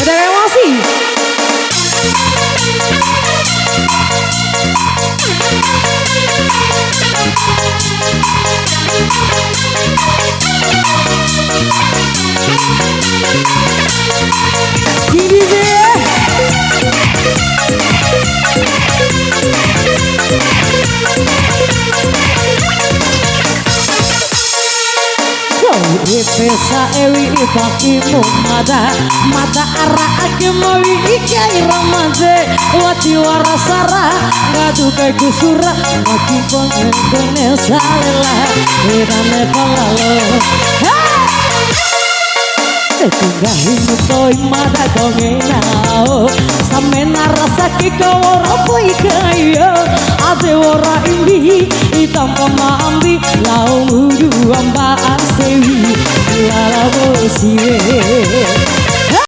Udah emosi. Gini deh. Pesa ewi paki mumada mata ara ake mawi ikai ramade wati warasara ngadu kai kusura maki pengene salela irane palalo tunggahi mutoi mada kongenao samena rasa kikawara pui kayo ade wara imbi itam pamambi lau mudu amba asewi lala bosiwe